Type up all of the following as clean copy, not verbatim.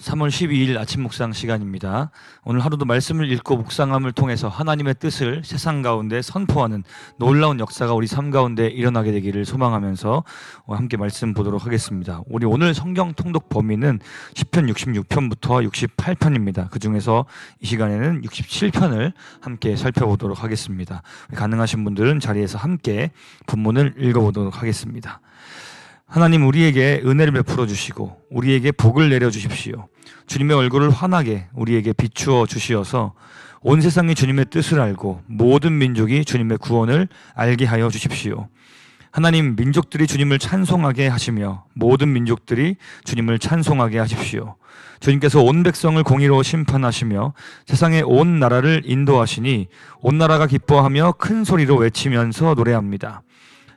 3월 12일 아침 묵상 시간입니다. 오늘 하루도 말씀을 읽고 묵상함을 통해서 하나님의 뜻을 세상 가운데 선포하는 놀라운 역사가 우리 삶 가운데 일어나게 되기를 소망하면서 함께 말씀 보도록 하겠습니다. 우리 오늘 성경 통독 범위는 시편 66편부터 68편입니다. 그 중에서 이 시간에는 67편을 함께 살펴보도록 하겠습니다. 가능하신 분들은 자리에서 함께 본문을 읽어보도록 하겠습니다. 하나님, 우리에게 은혜를 베풀어 주시고 우리에게 복을 내려 주십시오. 주님의 얼굴을 환하게 우리에게 비추어 주시어서 온 세상이 주님의 뜻을 알고 모든 민족이 주님의 구원을 알게 하여 주십시오. 하나님, 민족들이 주님을 찬송하게 하시며 모든 민족들이 주님을 찬송하게 하십시오. 주님께서 온 백성을 공의로 심판하시며 세상의 온 나라를 인도하시니 온 나라가 기뻐하며 큰 소리로 외치면서 노래합니다.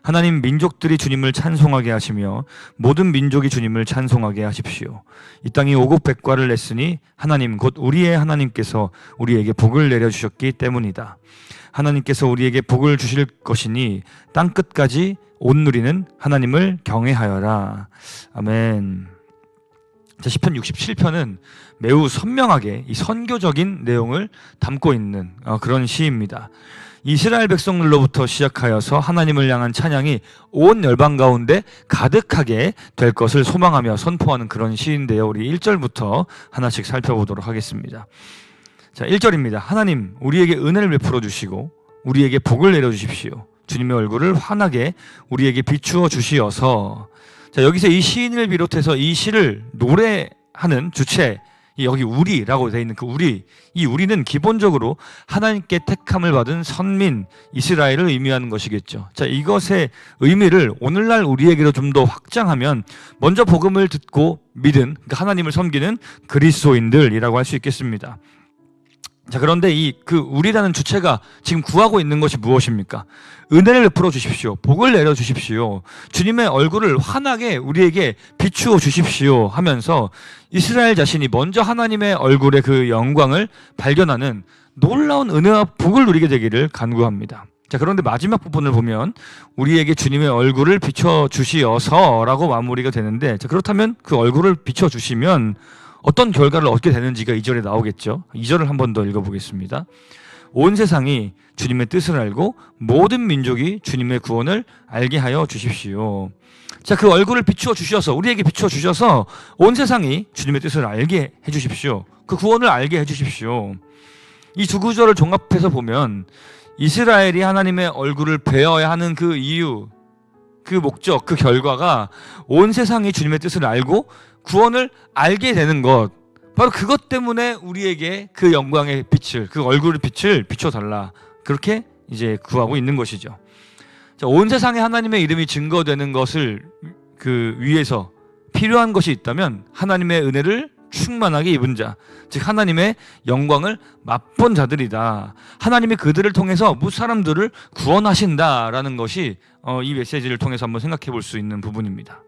하나님, 민족들이 주님을 찬송하게 하시며 모든 민족이 주님을 찬송하게 하십시오. 이 땅이 오곡백과를 냈으니 하나님 곧 우리의 하나님께서 우리에게 복을 내려주셨기 때문이다. 하나님께서 우리에게 복을 주실 것이니 땅끝까지 온 누리는 하나님을 경외하여라. 아멘. 시편 67편은 매우 선명하게 이 선교적인 내용을 담고 있는 그런 시입니다. 이스라엘 백성들로부터 시작하여서 하나님을 향한 찬양이 온 열방 가운데 가득하게 될 것을 소망하며 선포하는 그런 시인데요. 우리 1절부터 하나씩 살펴보도록 하겠습니다. 자, 1절입니다. 하나님, 우리에게 은혜를 베풀어 주시고 우리에게 복을 내려 주십시오. 주님의 얼굴을 환하게 우리에게 비추어 주시어서. 자, 여기서 이 시인을 비롯해서 이 시를 노래하는 주체, 여기 우리라고 되어 있는 그 우리, 이 우리는 기본적으로 하나님께 택함을 받은 선민 이스라엘을 의미하는 것이겠죠. 자, 이것의 의미를 오늘날 우리에게로 좀 더 확장하면 먼저 복음을 듣고 믿은, 그러니까 하나님을 섬기는 그리스도인들이라고 할 수 있겠습니다. 자, 그런데 그 우리라는 주체가 지금 구하고 있는 것이 무엇입니까? 은혜를 베풀어 주십시오. 복을 내려 주십시오. 주님의 얼굴을 환하게 우리에게 비추어 주십시오 하면서 이스라엘 자신이 먼저 하나님의 얼굴의 그 영광을 발견하는 놀라운 은혜와 복을 누리게 되기를 간구합니다. 자, 그런데 마지막 부분을 보면 우리에게 주님의 얼굴을 비춰 주시어서라고 마무리가 되는데, 자, 그렇다면 그 얼굴을 비춰 주시면 어떤 결과를 얻게 되는지가 2절에 나오겠죠. 2절을 한 번 더 읽어보겠습니다. 온 세상이 주님의 뜻을 알고 모든 민족이 주님의 구원을 알게 하여 주십시오. 자, 그 얼굴을 비추어 주셔서, 우리에게 비추어 주셔서 온 세상이 주님의 뜻을 알게 해 주십시오. 그 구원을 알게 해 주십시오. 이 두 구절을 종합해서 보면 이스라엘이 하나님의 얼굴을 뵈어야 하는 그 이유, 그 목적, 그 결과가 온 세상이 주님의 뜻을 알고 구원을 알게 되는 것, 바로 그것 때문에 우리에게 그 영광의 빛을, 그 얼굴의 빛을 비춰달라, 그렇게 이제 구하고 있는 것이죠. 자, 온 세상에 하나님의 이름이 증거되는 것을 그 위해서 필요한 것이 있다면 하나님의 은혜를 충만하게 입은 자, 즉 하나님의 영광을 맛본 자들이다. 하나님이 그들을 통해서 무슨 사람들을 구원하신다라는 것이 이 메시지를 통해서 한번 생각해 볼 수 있는 부분입니다.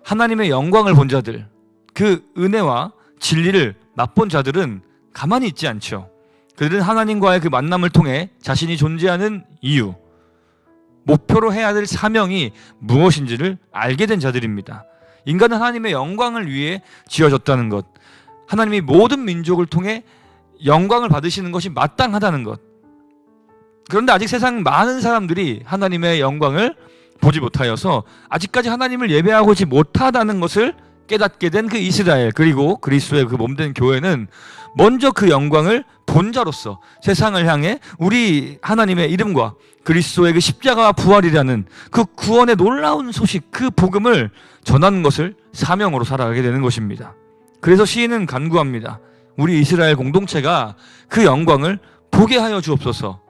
하나님의 영광을 본 자들, 그 은혜와 진리를 맛본 자들은 가만히 있지 않죠. 그들은 하나님과의 그 만남을 통해 자신이 존재하는 이유, 목표로 해야 될 사명이 무엇인지를 알게 된 자들입니다. 인간은 하나님의 영광을 위해 지어졌다는 것, 하나님이 모든 민족을 통해 영광을 받으시는 것이 마땅하다는 것. 그런데 아직 세상 많은 사람들이 하나님의 영광을 보지 못하여서 아직까지 하나님을 예배하고 있지 못하다는 것을 깨닫게 된 그 이스라엘, 그리고 그리스도의 그 몸된 교회는 먼저 그 영광을 본 자로서 세상을 향해 우리 하나님의 이름과 그리스도의 그 십자가와 부활이라는 그 구원의 놀라운 소식, 그 복음을 전하는 것을 사명으로 살아가게 되는 것입니다. 그래서 시인은 간구합니다. 우리 이스라엘 공동체가 그 영광을 보게 하여 주옵소서.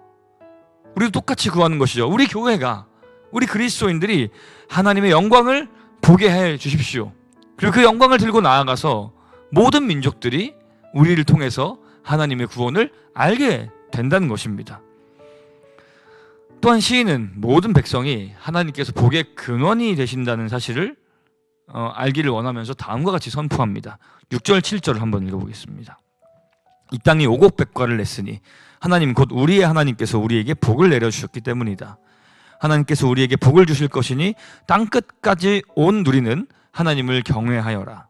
우리도 똑같이 구하는 것이죠. 우리 교회가, 우리 그리스도인들이 하나님의 영광을 보게 해 주십시오. 그리고 그 영광을 들고 나아가서 모든 민족들이 우리를 통해서 하나님의 구원을 알게 된다는 것입니다. 또한 시인은 모든 백성이 하나님께서 복의 근원이 되신다는 사실을 알기를 원하면서 다음과 같이 선포합니다. 6절, 7절을 한번 읽어보겠습니다. 이 땅이 오곡백과를 냈으니 하나님 곧 우리의 하나님께서 우리에게 복을 내려주셨기 때문이다. 하나님께서 우리에게 복을 주실 것이니 땅끝까지 온 누리는 하나님을 경외하여라.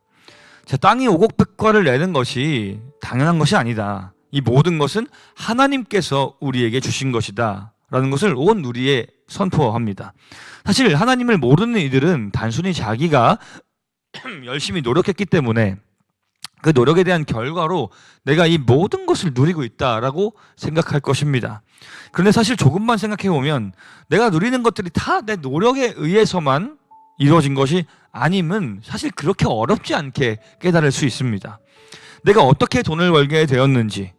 자, 땅이 오곡백과를 내는 것이 당연한 것이 아니다. 이 모든 것은 하나님께서 우리에게 주신 것이다 라는 것을 온 우리에 선포합니다. 사실 하나님을 모르는 이들은 단순히 자기가 열심히 노력했기 때문에 그 노력에 대한 결과로 내가 이 모든 것을 누리고 있다라고 생각할 것입니다. 그런데 사실 조금만 생각해 보면 내가 누리는 것들이 다 내 노력에 의해서만 이루어진 것이 아님은 사실 그렇게 어렵지 않게 깨달을 수 있습니다. 내가 어떻게 돈을 벌게 되었는지,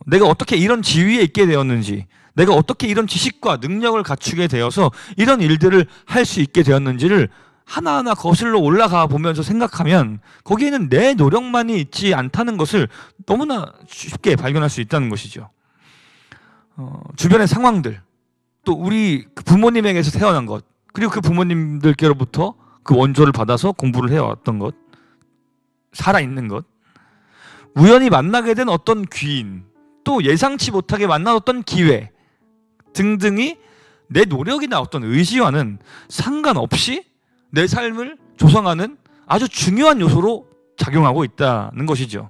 내가 어떻게 이런 지위에 있게 되었는지, 내가 어떻게 이런 지식과 능력을 갖추게 되어서 이런 일들을 할 수 있게 되었는지를 하나하나 거슬러 올라가 보면서 생각하면 거기에는 내 노력만이 있지 않다는 것을 너무나 쉽게 발견할 수 있다는 것이죠. 주변의 상황들, 또 우리 부모님에게서 태어난 것, 그리고 그 부모님들께로부터 그 원조를 받아서 공부를 해왔던 것, 살아있는 것, 우연히 만나게 된 어떤 귀인, 또 예상치 못하게 만나었던 기회 등등이 내 노력이나 어떤 의지와는 상관없이 내 삶을 조성하는 아주 중요한 요소로 작용하고 있다는 것이죠.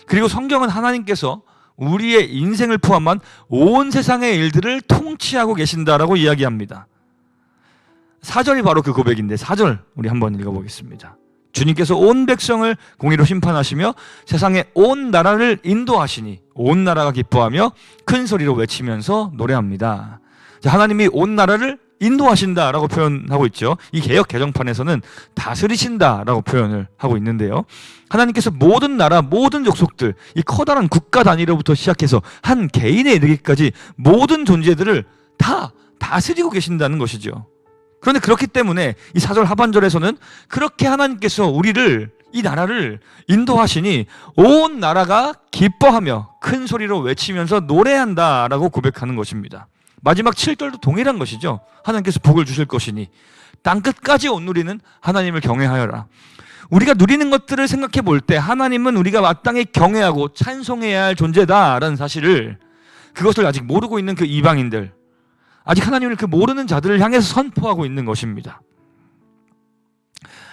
그리고 성경은 하나님께서 우리의 인생을 포함한 온 세상의 일들을 통치하고 계신다라고 이야기합니다. 4절이 바로 그 고백인데 4절 우리 한번 읽어보겠습니다. 주님께서 온 백성을 공의로 심판하시며 세상의 온 나라를 인도하시니 온 나라가 기뻐하며 큰 소리로 외치면서 노래합니다. 자, 하나님이 온 나라를 인도하신다라고 표현하고 있죠. 이 개역 개정판에서는 다스리신다라고 표현을 하고 있는데요. 하나님께서 모든 나라, 모든 족속들, 이 커다란 국가 단위로부터 시작해서 한 개인에 이르기까지 모든 존재들을 다 다스리고 계신다는 것이죠. 그런데 그렇기 때문에 이 4절 하반절에서는 그렇게 하나님께서 우리를, 이 나라를 인도하시니 온 나라가 기뻐하며 큰 소리로 외치면서 노래한다라고 고백하는 것입니다. 마지막 7절도 동일한 것이죠. 하나님께서 복을 주실 것이니 땅끝까지 온 누리는 하나님을 경외하여라. 우리가 누리는 것들을 생각해 볼 때 하나님은 우리가 마땅히 경외하고 찬송해야 할 존재다라는 사실을, 그것을 아직 모르고 있는 그 이방인들, 아직 하나님을 그 모르는 자들을 향해서 선포하고 있는 것입니다.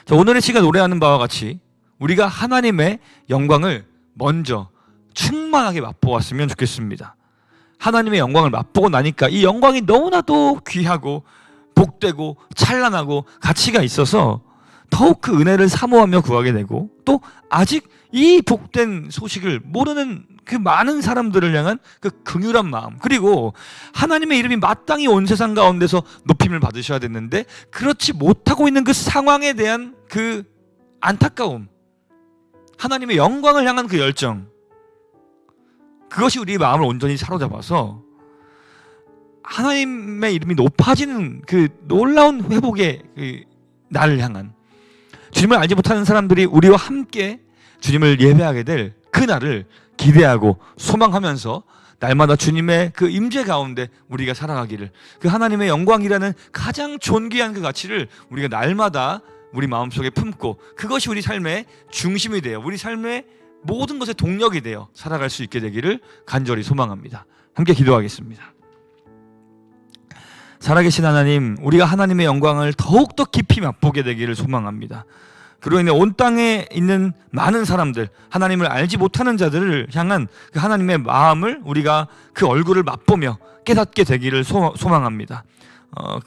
자, 오늘의 시가 노래하는 바와 같이 우리가 하나님의 영광을 먼저 충만하게 맛보았으면 좋겠습니다. 하나님의 영광을 맛보고 나니까 이 영광이 너무나도 귀하고 복되고 찬란하고 가치가 있어서 더욱 그 은혜를 사모하며 구하게 되고, 또 아직 이 복된 소식을 모르는 그 많은 사람들을 향한 그 긍휼한 마음, 그리고 하나님의 이름이 마땅히 온 세상 가운데서 높임을 받으셔야 됐는데 그렇지 못하고 있는 그 상황에 대한 그 안타까움, 하나님의 영광을 향한 그 열정, 그것이 우리의 마음을 온전히 사로잡아서 하나님의 이름이 높아지는 그 놀라운 회복의 그 날을 향한, 주님을 알지 못하는 사람들이 우리와 함께 주님을 예배하게 될 그 날을 기대하고 소망하면서 날마다 주님의 그 임재 가운데 우리가 살아가기를, 그 하나님의 영광이라는 가장 존귀한 그 가치를 우리가 날마다 우리 마음속에 품고 그것이 우리 삶의 중심이 되어 우리 삶의 모든 것의 동력이 되어 살아갈 수 있게 되기를 간절히 소망합니다. 함께 기도하겠습니다. 살아계신 하나님, 우리가 하나님의 영광을 더욱더 깊이 맛보게 되기를 소망합니다. 그로 인해 온 땅에 있는 많은 사람들, 하나님을 알지 못하는 자들을 향한 그 하나님의 마음을 우리가 그 얼굴을 맛보며 깨닫게 되기를 소망합니다.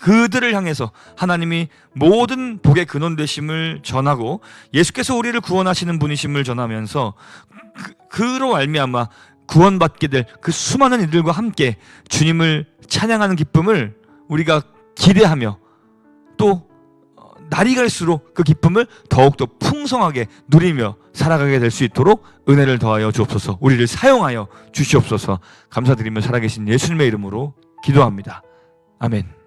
그들을 향해서 하나님이 모든 복의 근원 되심을 전하고 예수께서 우리를 구원하시는 분이심을 전하면서 그로 말미암아 구원받게 될 그 수많은 이들과 함께 주님을 찬양하는 기쁨을 우리가 기대하며, 또 날이 갈수록 그 기쁨을 더욱더 풍성하게 누리며 살아가게 될 수 있도록 은혜를 더하여 주옵소서. 우리를 사용하여 주시옵소서. 감사드리며 살아계신 예수님의 이름으로 기도합니다. 아멘.